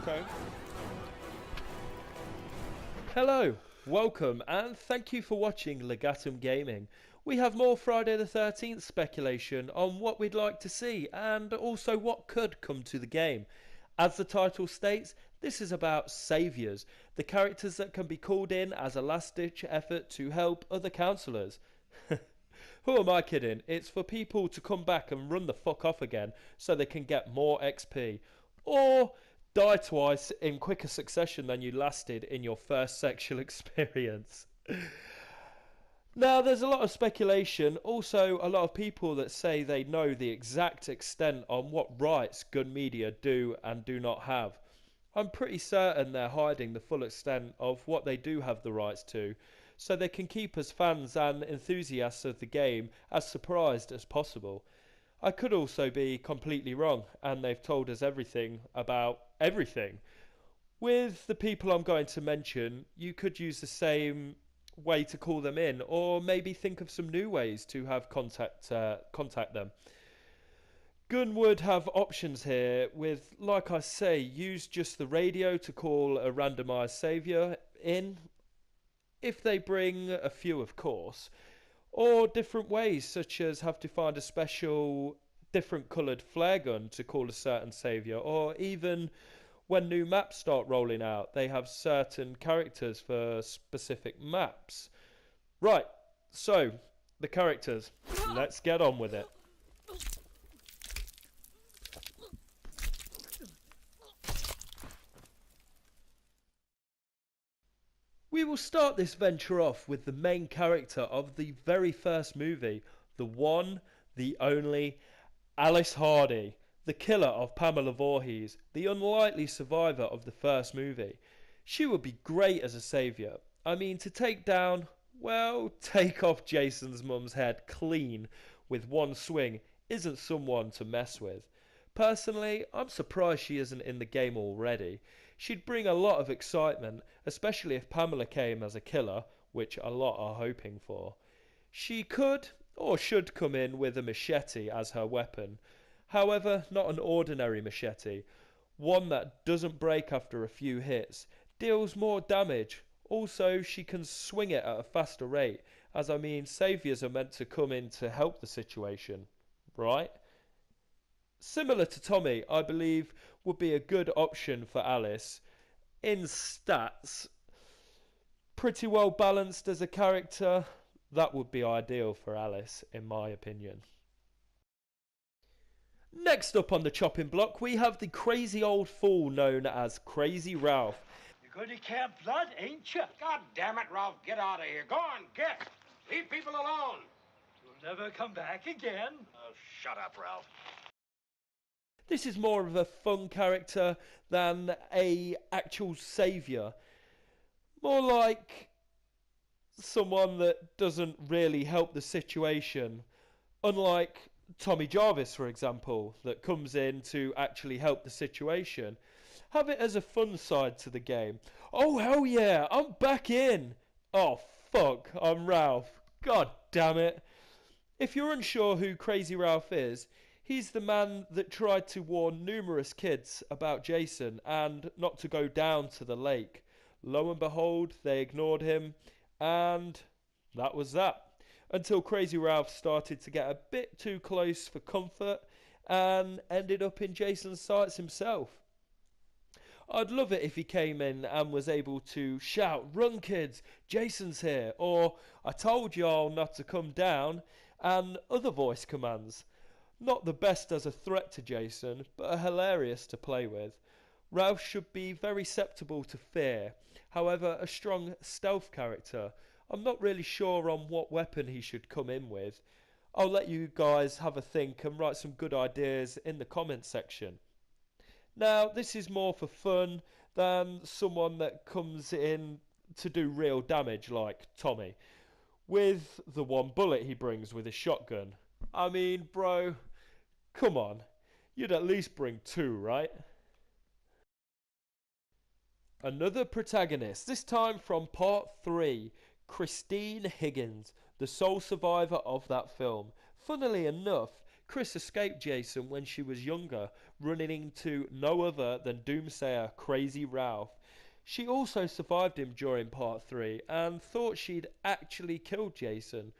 Okay. Hello, welcome, and thank you for watching Legatum Gaming. We have more Friday the 13th speculation on what we'd like to see and also what could come to the game. As the title states, this is about saviours, the characters that can be called in as a last-ditch effort to help other counsellors. Who am I kidding? It's for people to come back and run the fuck off again so they can get more XP. Or die twice in quicker succession than you lasted in your first sexual experience. Now, there's a lot of speculation, also a lot of people that say they know the exact extent on what rights gun media do and do not have. I'm pretty certain they're hiding the full extent of what they do have the rights to, so they can keep us fans and enthusiasts of the game as surprised as possible. I could also be completely wrong, and they've told us everything about everything. With the people I'm going to mention, you could use the same way to call them in, or maybe think of some new ways to have contact them. Gun would have options here with, like I say, use just the radio to call a randomised saviour in, if they bring a few of course, or different ways such as have to find a special different coloured flare gun to call a certain saviour, or even when new maps start rolling out they have certain characters for specific maps. Right, so the characters, let's get on with it. We will start this venture off with the main character of the very first movie, the one, the only, Alice Hardy, the killer of Pamela Voorhees, the unlikely survivor of the first movie. She would be great as a saviour. I mean, to take down, well, take off Jason's mum's head clean with one swing isn't someone to mess with. Personally, I'm surprised she isn't in the game already. She'd bring a lot of excitement, especially if Pamela came as a killer, which a lot are hoping for. She could, or should come in with a machete as her weapon. However, not an ordinary machete. One that doesn't break after a few hits, deals more damage. Also, she can swing it at a faster rate, as I mean, saviours are meant to come in to help the situation, right? Similar to Tommy, I believe would be a good option for Alice. In stats, pretty well balanced as a character, that would be ideal for Alice, in my opinion. Next up on the chopping block, we have the crazy old fool known as Crazy Ralph. You're going to Camp Blood, ain't you? God damn it, Ralph, get out of here. Go on, get. Leave people alone. You'll never come back again. Oh, shut up, Ralph. This is more of a fun character than a actual saviour. More like someone that doesn't really help the situation. Unlike Tommy Jarvis, for example, that comes in to actually help the situation. Have it as a fun side to the game. Oh, hell yeah, I'm back in. Oh, fuck, I'm Ralph. God damn it. If you're unsure who Crazy Ralph is, he's the man that tried to warn numerous kids about Jason and not to go down to the lake. Lo and behold, they ignored him, and that was that. Until Crazy Ralph started to get a bit too close for comfort and ended up in Jason's sights himself. I'd love it if he came in and was able to shout, "Run kids, Jason's here," or "I told y'all not to come down," and other voice commands. Not the best as a threat to Jason, but hilarious to play with. Ralph should be very susceptible to fear, however a strong stealth character. I'm not really sure on what weapon he should come in with. I'll let you guys have a think and write some good ideas in the comments section. Now, this is more for fun than someone that comes in to do real damage like Tommy, with the one bullet he brings with his shotgun. I mean, bro, come on, you'd at least bring two, right? Another protagonist, this time from part 3, Christine Higgins, the sole survivor of that film. Funnily enough, Chris escaped Jason when she was younger, running into no other than Doomsayer Crazy Ralph. She also survived him during part 3 and thought she'd actually killed Jason.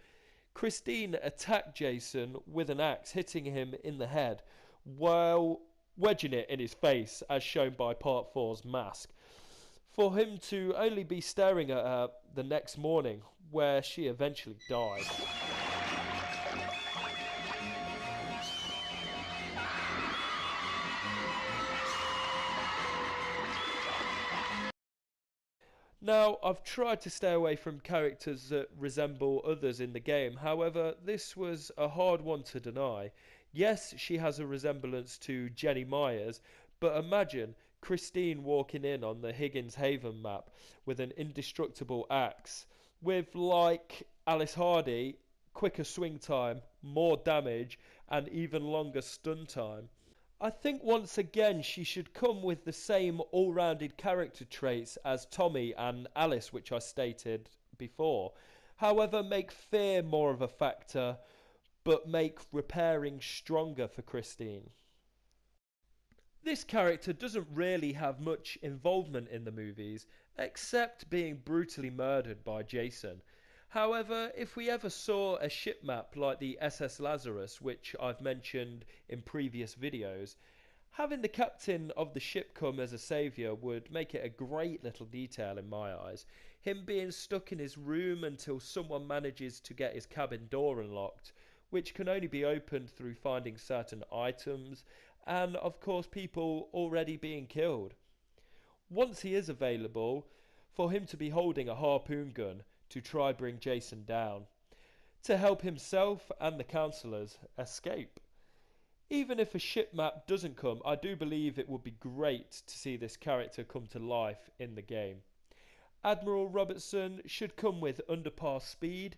Christine attacked Jason with an axe, hitting him in the head, while wedging it in his face, as shown by part 4's mask, for him to only be staring at her the next morning, where she eventually died. Now, I've tried to stay away from characters that resemble others in the game, however, this was a hard one to deny. Yes, she has a resemblance to Jenny Myers, but imagine Christine walking in on the Higgins Haven map with an indestructible axe, with, like Alice Hardy, quicker swing time, more damage, and even longer stun time. I think once again she should come with the same all-rounded character traits as Tommy and Alice, which I stated before. However, make fear more of a factor, but make repairing stronger for Christine. This character doesn't really have much involvement in the movies, except being brutally murdered by Jason. However, if we ever saw a ship map like the SS Lazarus, which I've mentioned in previous videos, having the captain of the ship come as a saviour would make it a great little detail in my eyes. Him being stuck in his room until someone manages to get his cabin door unlocked, which can only be opened through finding certain items, and of course people already being killed. Once he is available, for him to be holding a harpoon gun to try bring Jason down, to help himself and the counsellors escape. Even if a ship map doesn't come, I do believe it would be great to see this character come to life in the game. Admiral Robertson should come with underpar speed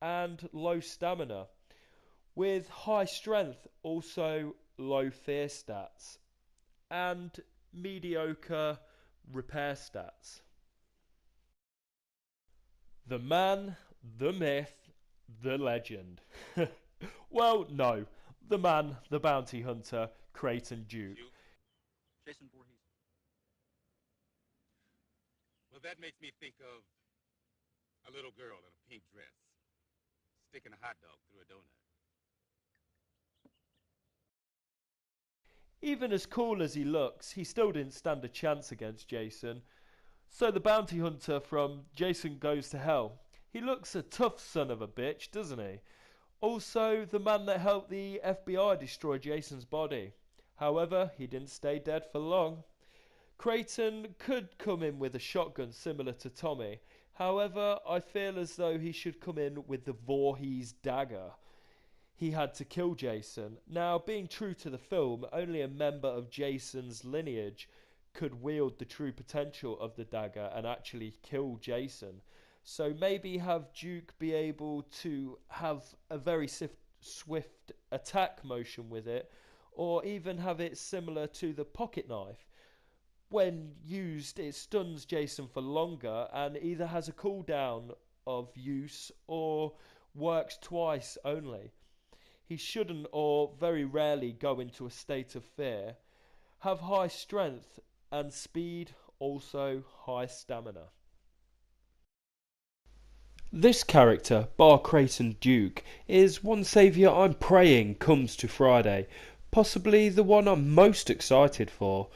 and low stamina, with high strength, also low fear stats, and mediocre repair stats. The man, the myth, the legend. Well, no. The man, the bounty hunter, Creighton Duke. Jason Voorhees. Well, that makes me think of a little girl in a pink dress sticking a hot dog through a donut. Even as cool as he looks, he still didn't stand a chance against Jason. So the bounty hunter from Jason Goes to Hell, he looks a tough son of a bitch, doesn't he? Also, the man that helped the FBI destroy Jason's body. However, he didn't stay dead for long. Creighton could come in with a shotgun similar to Tommy. However, I feel as though he should come in with the Voorhees dagger. He had to kill Jason. Now, being true to the film, only a member of Jason's lineage could wield the true potential of the dagger and actually kill Jason. So maybe have Duke be able to have a very swift attack motion with it, or even have it similar to the pocket knife. When used, it stuns Jason for longer and either has a cooldown of use or works twice only. He shouldn't, or very rarely, go into a state of fear. Have high strength and speed, also high stamina. This character, bar Creighton Duke, is one saviour I'm praying comes to Friday, possibly the one I'm most excited for,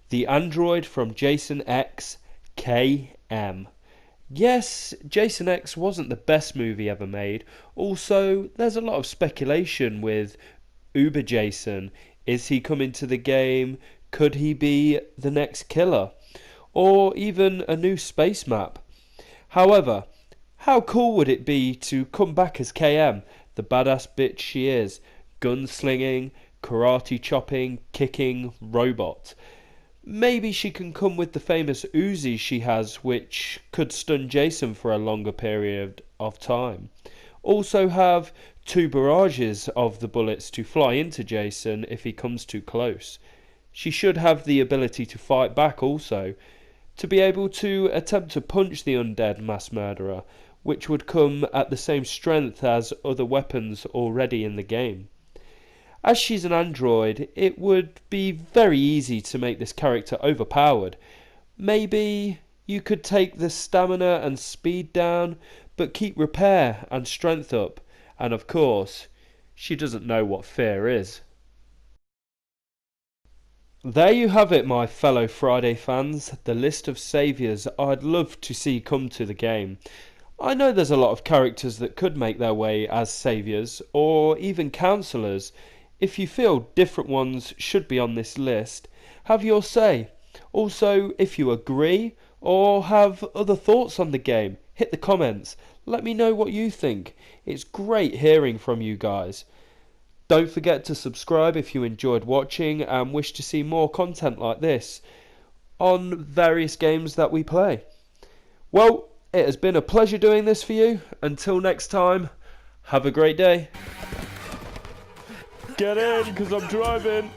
the android from Jason X, KM. Yes, Jason X wasn't the best movie ever made. Also, there's a lot of speculation with Uber Jason. Is he coming to the game? Could he be the next killer? Or even a new space map? However, how cool would it be to come back as KM, the badass bitch she is, gunslinging, karate chopping, kicking robot? Maybe she can come with the famous Uzi she has, which could stun Jason for a longer period of time. Also have 2 barrages of the bullets to fly into Jason if he comes too close. She should have the ability to fight back also, to be able to attempt to punch the undead mass murderer, which would come at the same strength as other weapons already in the game. As she's an android, it would be very easy to make this character overpowered. Maybe you could take the stamina and speed down, but keep repair and strength up. And of course, she doesn't know what fear is. There you have it, my fellow Friday fans, the list of saviours I'd love to see come to the game. I know there's a lot of characters that could make their way as saviours, or even counsellors. If you feel different ones should be on this list, have your say. Also, if you agree or have other thoughts on the game, hit the comments. Let me know what you think. It's great hearing from you guys. Don't forget to subscribe if you enjoyed watching and wish to see more content like this on various games that we play. Well, it has been a pleasure doing this for you. Until next time, have a great day. Get in, because I'm driving.